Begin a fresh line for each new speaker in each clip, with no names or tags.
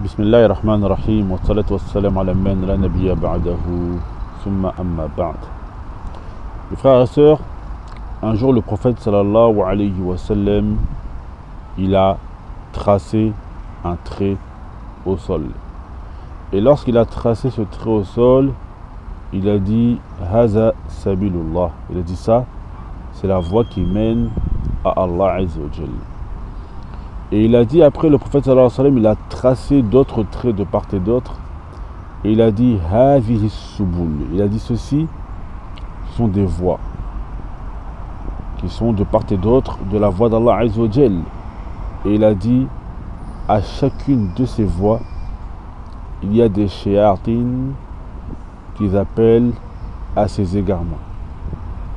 بسم الله الرحمن الرحيم والصلاة والسلام على من لا نبي بعده ثم أما بعد. Les frères et sœurs, un jour le prophète sallallahu alayhi wa sallam, il a tracé un trait au sol. Et lorsqu'il a tracé ce trait au sol, il a dit Haza sabilullah. Il a dit ça, c'est la voie qui mène à Allah Azza wa Jalla. Et il a dit après, le prophète sallallahu alayhi wa sallam, il a tracé d'autres traits de part et d'autre. Et il a dit Havihi subul. Il a dit ceci, ce sont des voies qui sont de part et d'autre de la voie d'Allah Azza wa Jalla. Et il a dit à chacune de ces voies, il y a des shayatines qu'ils appellent à ces égarements.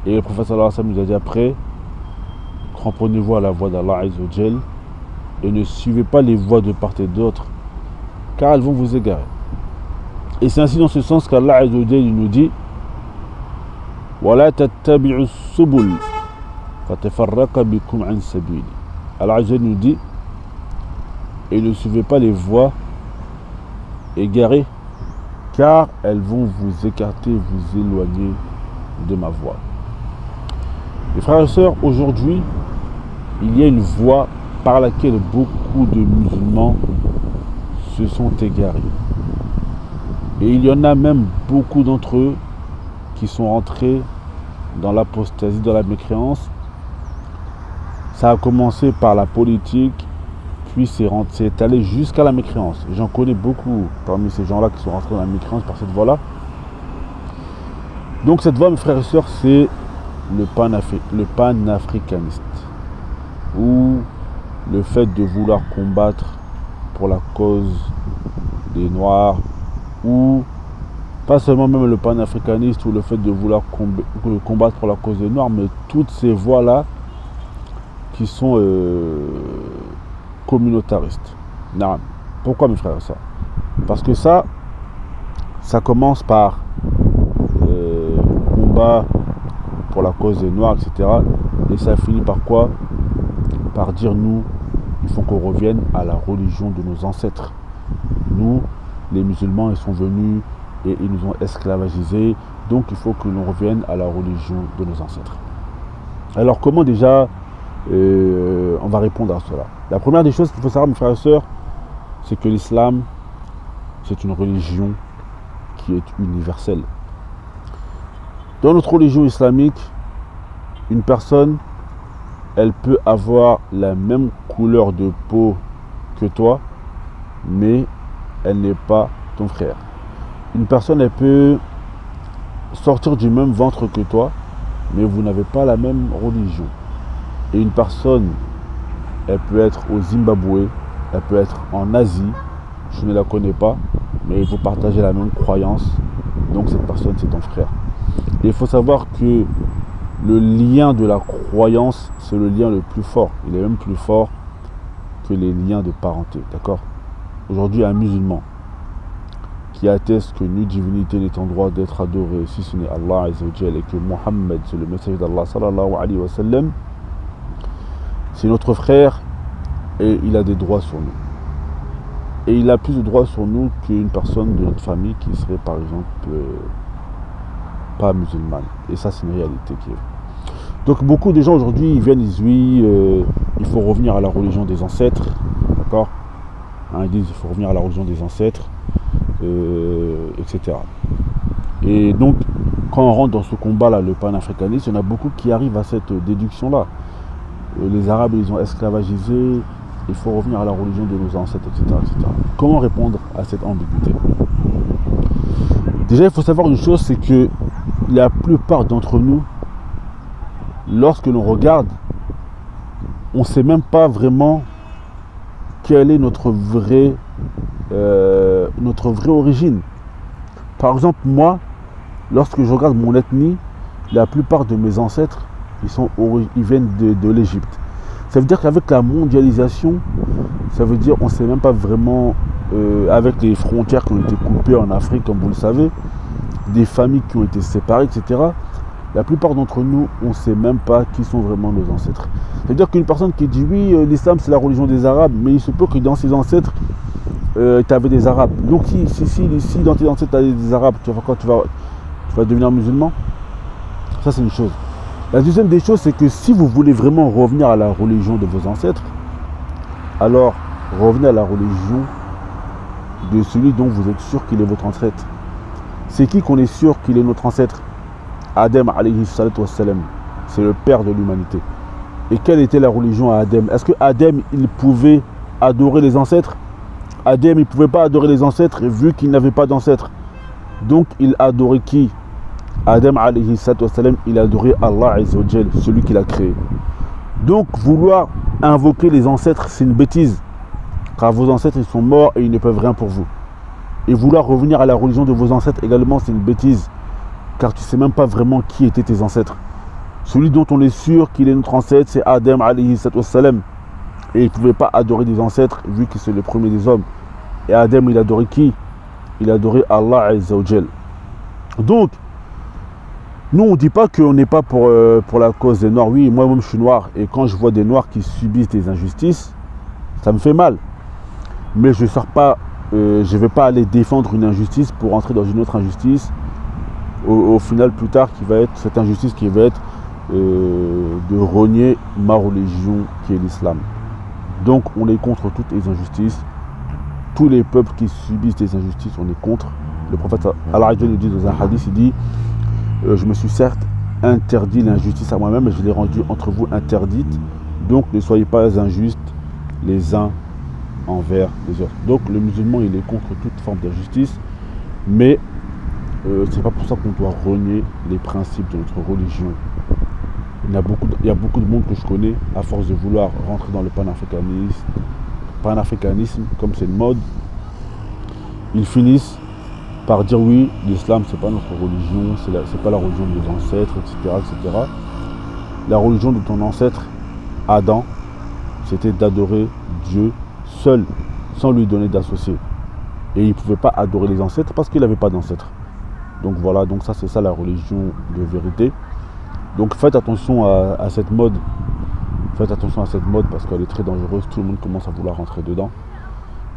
Et le prophète sallallahu alayhi wa sallam nous a dit après, cramponnez-vous à la voie d'Allah Azza wa Jalla et ne suivez pas les voies de part et d'autre, car elles vont vous égarer. Et c'est ainsi dans ce sens qu'Allah Azza wa Jalla nous dit وَلَا تَتَّبِعُوا السُّبُلَ فَتَفَرَّقَ بِكُمْ عَنْ سَبِيلِ. Allah Azza wa Jalla nous dit et ne suivez pas les voies égarées, car elles vont vous écarter, vous éloigner de ma voie. Les frères et sœurs, aujourd'hui, il y a une voie par laquelle beaucoup de musulmans se sont égarés. Et il y en a même beaucoup d'entre eux qui sont entrés dans l'apostasie, dans la mécréance. Ça a commencé par la politique, puis c'est allé jusqu'à la mécréance. J'en connais beaucoup parmi ces gens-là qui sont rentrés dans la mécréance par cette voie-là. Donc cette voie, mes frères et sœurs, c'est le panafricaniste, ou le fait de vouloir combattre pour la cause des Noirs, ou pas seulement même le panafricaniste ou le fait de vouloir combattre pour la cause des Noirs, mais toutes ces voies-là qui sont communautaristes. Non. Pourquoi, mes frères et sœurs? Parce que ça commence par combat pour la cause des Noirs, etc. Et ça finit par quoi? Par dire nous, il faut qu'on revienne à la religion de nos ancêtres. Nous, les musulmans, ils sont venus et ils nous ont esclavagisés, donc il faut que l'on revienne à la religion de nos ancêtres. Alors comment déjà on va répondre à cela? La première des choses qu'il faut savoir, mes frères et sœurs, c'est que l'islam, c'est une religion qui est universelle. Dans notre religion islamique, une personne, elle peut avoir la même couleur de peau que toi, mais elle n'est pas ton frère. Une personne, elle peut sortir du même ventre que toi, mais vous n'avez pas la même religion. Et une personne, elle peut être au Zimbabwe, elle peut être en Asie, je ne la connais pas, mais vous partagez la même croyance, donc cette personne, c'est ton frère. Et il faut savoir que le lien de la croyance, c'est le lien le plus fort. Il est même plus fort que les liens de parenté. D'accord? Aujourd'hui, un musulman qui atteste que nulle divinité n'est en droit d'être adorée, si ce n'est Allah Azza wa Jalla, et que Mohammed, c'est le messager d'Allah sallallahu alayhi wa sallam, c'est notre frère et il a des droits sur nous. Et il a plus de droits sur nous qu'une personne de notre famille qui serait par exemple pas musulmane. Et ça, c'est une réalité qui est. Donc beaucoup de gens aujourd'hui, ils viennent, ils disent oui, il faut revenir à la religion des ancêtres, d'accord, hein, ils disent il faut revenir à la religion des ancêtres, etc. Et donc, quand on rentre dans ce combat-là, le panafricanisme, il y en a beaucoup qui arrivent à cette déduction-là. Les Arabes, ils ont esclavagisé, il faut revenir à la religion de nos ancêtres, etc., etc. Comment répondre à cette ambiguïté? Déjà, il faut savoir une chose, c'est que la plupart d'entre nous, lorsque l'on regarde, on ne sait même pas vraiment quelle est notre vraie origine. Par exemple, moi, lorsque je regarde mon ethnie, la plupart de mes ancêtres, ils viennent de l'Égypte. Ça veut dire qu'avec la mondialisation, ça veut dire on ne sait même pas vraiment, avec les frontières qui ont été coupées en Afrique, comme vous le savez, des familles qui ont été séparées, etc. La plupart d'entre nous, on ne sait même pas qui sont vraiment nos ancêtres. C'est-à-dire qu'une personne qui dit oui, l'islam c'est la religion des Arabes, mais il se peut que dans ses ancêtres, tu avais des Arabes. Donc si dans tes ancêtres tu as des Arabes, tu vas faire quoi? Tu vas devenir musulman? Ça c'est une chose. La deuxième des choses, c'est que si vous voulez vraiment revenir à la religion de vos ancêtres, alors revenez à la religion de celui dont vous êtes sûr qu'il est votre ancêtre. C'est qui qu'on est sûr qu'il est notre ancêtre? Adam alayhi salatu wassalam. C'est le père de l'humanité. Et quelle était la religion à Adam? Est-ce que Adam, il pouvait adorer les ancêtres? Adam, il ne pouvait pas adorer les ancêtres vu qu'il n'avait pas d'ancêtres. Donc, il adorait qui? Adam, alayhi salatu wassalam, il adorait Allah azza wa jal, celui qui l'a créé. Donc, vouloir invoquer les ancêtres, c'est une bêtise. Car vos ancêtres, ils sont morts et ils ne peuvent rien pour vous. Et vouloir revenir à la religion de vos ancêtres également, c'est une bêtise. Car tu ne sais même pas vraiment qui étaient tes ancêtres. Celui dont on est sûr qu'il est notre ancêtre, c'est Adam alayhi salam. Et il ne pouvait pas adorer des ancêtres vu que c'est le premier des hommes. Et Adam, il adorait qui? Il adorait Allah azza wa jal. Donc, nous on ne dit pas qu'on n'est pas pour la cause des Noirs. Oui, moi-même je suis noir. Et quand je vois des Noirs qui subissent des injustices, ça me fait mal. Mais je ne vais pas aller défendre une injustice pour entrer dans une autre injustice. Au final, plus tard, qui va être cette injustice qui va être de renier ma religion qui est l'islam. Donc on est contre toutes les injustices. Tous les peuples qui subissent des injustices, on est contre. Le prophète Allah nous dit dans un hadith, il dit je me suis certes interdit l'injustice à moi-même, mais je l'ai rendue entre vous interdite. Donc ne soyez pas injustes les uns envers les autres. Donc le musulman, il est contre toute forme d'injustice, mais c'est pas pour ça qu'on doit renier les principes de notre religion. Il y a beaucoup de monde que je connais, à force de vouloir rentrer dans le panafricanisme, comme c'est une mode, ils finissent par dire oui, l'islam c'est pas notre religion, c'est pas la religion de nos ancêtres, etc., etc. La religion de ton ancêtre, Adam, c'était d'adorer Dieu seul, sans lui donner d'associé. Et il ne pouvait pas adorer les ancêtres parce qu'il n'avait pas d'ancêtres. Donc voilà, donc ça c'est ça la religion de vérité. Donc faites attention à cette mode. Faites attention à cette mode parce qu'elle est très dangereuse. Tout le monde commence à vouloir rentrer dedans.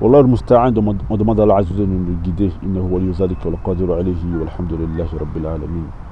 Wallah al-musta'an, on demande à Allah Azza wa Jalla de nous guider. Innahu waliyyu zalika wal qadiru alayhi walhamdulillahi rabbil alamin.